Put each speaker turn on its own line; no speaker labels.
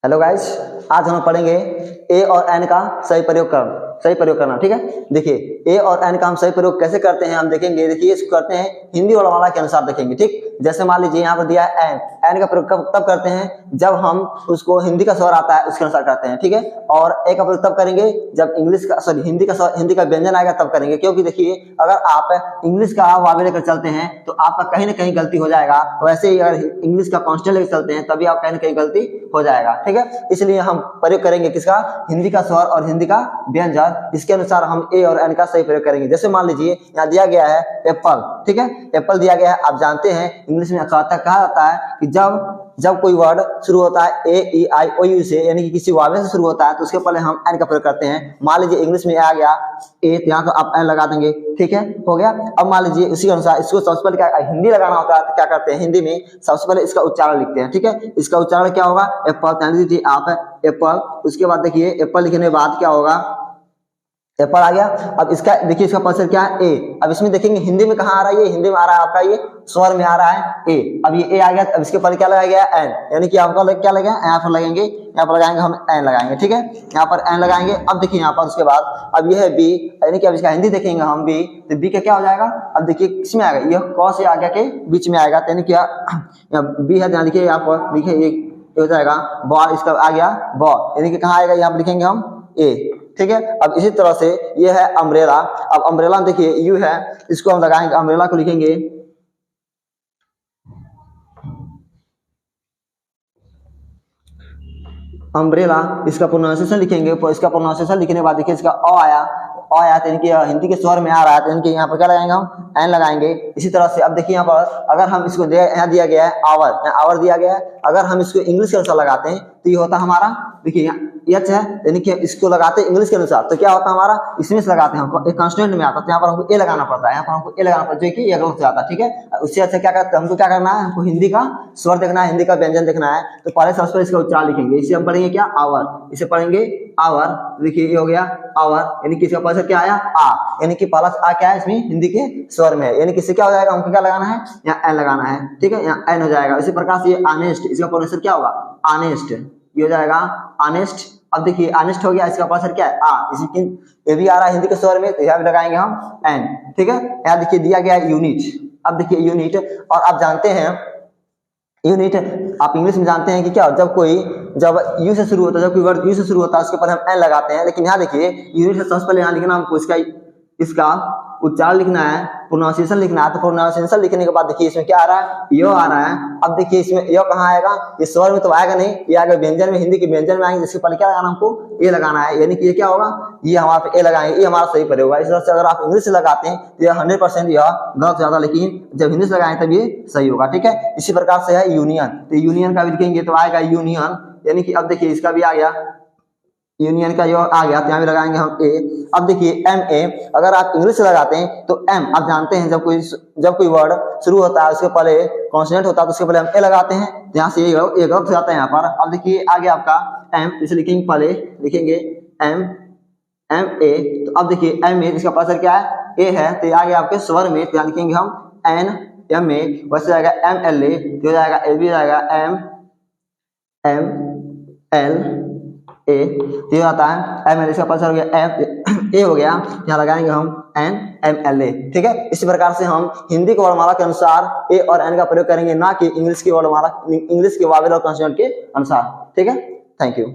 Hello guys, आज हम पढ़ेंगे ए और एन का सही प्रयोग करना। ठीक है, देखिए ए और एन का हम सही प्रयोग कैसे करते हैं हम देखेंगे। देखिए इसको करते हैं हिंदी वर्णमाला के अनुसार देखेंगे। ठीक, जैसे मान लीजिए यहाँ पर दिया है एन का प्रयोग तब करते हैं जब हम उसको हिंदी का स्वर आता है उसके अनुसार करते हैं। ठीक है, और ए का प्रयोग तब करेंगे जब हिंदी का व्यंजन आएगा तब करेंगे। क्योंकि देखिए अगर आप इंग्लिश का वावे लेकर चलते हैं तो आपका कहीं ना कहीं गलती हो जाएगा, वैसे ही अगर इंग्लिश का कॉन्स्टेंट लेकर चलते हैं तभी आप कहीं ना कहीं गलती हो जाएगा। ठीक है, इसलिए हम प्रयोग करेंगे किसका, हिंदी का स्वर और हिंदी का व्यंजन, इसके अनुसार हम ए और एन का सही प्रयोग करेंगे। जैसे मान लीजिए यहाँ दिया गया है एप्पल। ठीक है, एप्पल दिया गया है। आप जानते हैं इंग्लिश में कहा जाता है कि जब कोई वर्ड शुरू होता है ए ई आई ओ यू से, यानी कि किसी वावे से शुरू होता है, तो उसके पहले हम एन का प्रयोग करते हैं। मान लीजिए इंग्लिश में आ गया ए, तो यहाँ तो आप एन लगा देंगे। ठीक है, हो गया। अब मान लीजिए उसी अनुसार इसको सबसे पहले क्या हिंदी लगाना होता है, तो क्या करते हैं हिंदी में सबसे पहले इसका उच्चारण लिखते हैं। ठीक है, इसका उच्चारण क्या होगा, एप्पल। ध्यान दीजिए आप एप्पल, उसके बाद देखिए एप्पल लिखने के बाद क्या होगा, एप्पल आ गया। अब इसका देखिए इसका पल्सर क्या है, ए। अब इसमें देखेंगे हिंदी में कहाँ आ रहा है, ये हिंदी में आ रहा है आपका, ये स्वर में आ रहा है ए। अब ये ए आ गया, अब इसके पर क्या लगाया गया, एन, यानी कि आपका क्या लगेगा, यहाँ पर लगेंगे, यहाँ पर लगाएंगे हम एन लगाएंगे। ठीक है, यहाँ पर एन लगाएंगे। अब देखिए यहाँ पर उसके बाद अब ये है बी, यानी कि अब इसका हिंदी देखेंगे हम बी, तो बी का क्या हो जाएगा, अब देखिए किसमें आ गया, यह क से आ गया के बीच में आएगा, यानी कि बी है। ध्यान देखिए यहाँ पर लिखे ये हो जाएगा बॉल, इसका आ गया बॉल, यानी कि कहाँ आएगा, यहाँ पर लिखेंगे हम ए। ठीक है, अब इसी तरह से ये है अम्ब्रेला। अब अम्ब्रेला देखिए यू है, इसको हम लगाएंगे, अम्ब्रेला को लिखेंगे अम्ब्रेला, इसका प्रोनाउंसिएशन लिखेंगे। इसका प्रोनाउंसिएशन लिखने के बाद देखिए इसका अ आया, यानी कि हिंदी के स्वर में आ रहा है, तो इनके यहाँ पर क्या लगाएंगे हम, एन लगाएंगे। इसी तरह से अब देखिए यहाँ पर अगर हम इसको यहाँ दिया गया है आवर, यहाँ आवर दिया गया है, अगर हम इसको इंग्लिश के अनुसार लगाते हैं तो ये होता हमारा, देखिए यहाँ एच है, यानी कि इसको लगाते हैं इंग्लिश के अनुसार, तो क्या होता है हमारा, इसमें से लगाते हैं हमको एक कांस्टेंट में आता है, तो यहाँ पर हमको ए लगाना पड़ता है, यहाँ पर हमको ए लगाना पड़ता है, जो कि ये गलत हो जाता है। ठीक है, उससे अच्छा क्या करते हैं, हमको क्या करना है, हमको हिंदी का स्वर देखना है, हिंदी का व्यंजन देखना है। तो पहले सबसे पहले इसका उच्चारण लिखेंगे, इसे हम पढ़ेंगे क्या, आवर, इसे पढ़ेंगे आवर। देखिए ये हो गया आवर, यानी कि इसका पहले क्या आया आ, यानी कि पहला आ क्या है इसमें हिंदी के स्वर में है, यानी कि इससे क्या हो जाएगा, हमको क्या लगाना है, यहाँ एन लगाना है। ठीक है, यहाँ एन हो जाएगा। इसी प्रकार से ये ऑनेस्ट, इसका प्रोनाउंसिएशन क्या होगा, ऑनेस्ट, ये हो जाएगा ऑनेस्ट। अब देखिए ऑनेस्ट हो गया, इसका प्रोनाउंसिएशन क्या है, आ, इसी ये भी आ रहा है हिंदी के स्वर में, तो यहाँ भी लगाएंगे हम एन। ठीक है, यहाँ देखिए दिया गया है यूनिट। अब देखिए यूनिट, और आप जानते हैं यूनिट आप इंग्लिश में जानते हैं कि क्या, जब यू से शुरू होता है, जब कोई वर्ड यू से शुरू होता है उसके ऊपर हम एन लगाते हैं। लेकिन यहाँ देखिए यूनिट से सबसे पहले यहाँ लिखना हमको इसका उच्चारण लिखना है, प्रोनाउंसिएशन लिखना है। तो प्रोनाउंसिएशन लिखने के बाद देखिए इसमें क्या आ रहा है, यो आ रहा है। अब देखिए इसमें यो कहाँ आएगा, ये स्वर में तो आएगा नहीं, ये आएगा व्यंजन में, हिंदी के व्यंजन में आएंगे, जिसके पहले क्या लगाना हमको, ए लगाना है, यानी कि ये क्या होगा, ये हमारा पे ए लगाएंगे, ये हमारा सही प्रयोग होगा। इस तरह से अगर आप इंग्लिश से लगाते हैं तो यह 100% यह गलत हो जाता, लेकिन जब हिंदी से लगाएं तब ये सही होगा। ठीक है, इसी प्रकार से है यूनियन, तो यूनियन का भी लिखेंगे तो आएगा यूनियन, यानी कि अब देखिए इसका भी आ गया यूनियन का यो आ गया, तो यहाँ भी लगाएंगे हम ए। अब देखिए एम ए, अगर आप इंग्लिश से लगाते हैं तो एम, आप जानते हैं जब कोई वर्ड शुरू होता है उसके पहले कॉन्सोनेंट होता है तो उसके पहले हम ए लगाते हैं, यहाँ से ये गलत हो जाता है यहाँ पर। अब देखिए आ गया आपका एम, इसे लिखेंगे पहले लिखेंगे एम ए। तो अब देखिए एम ए, इसका पास क्या है, ए है, तो आ गया आपके स्वर में, तो यहाँ लिखेंगे हम एन एम ए। वैसे जाएगा एम एल ए, तो जाएगा एल भी जाएगा एम एल ए, ये आता है एम एल, इसका पास हो गया एम ए हो गया, यहाँ लगाएंगे हम एन एम एल ए। ठीक है, इसी प्रकार से हम हिंदी की वर्णमाला के अनुसार ए और एन का प्रयोग करेंगे, ना कि इंग्लिश की वर्णमाला, इंग्लिश के वावेल और कॉन्सोनेंट के अनुसार। ठीक है, थैंक यू।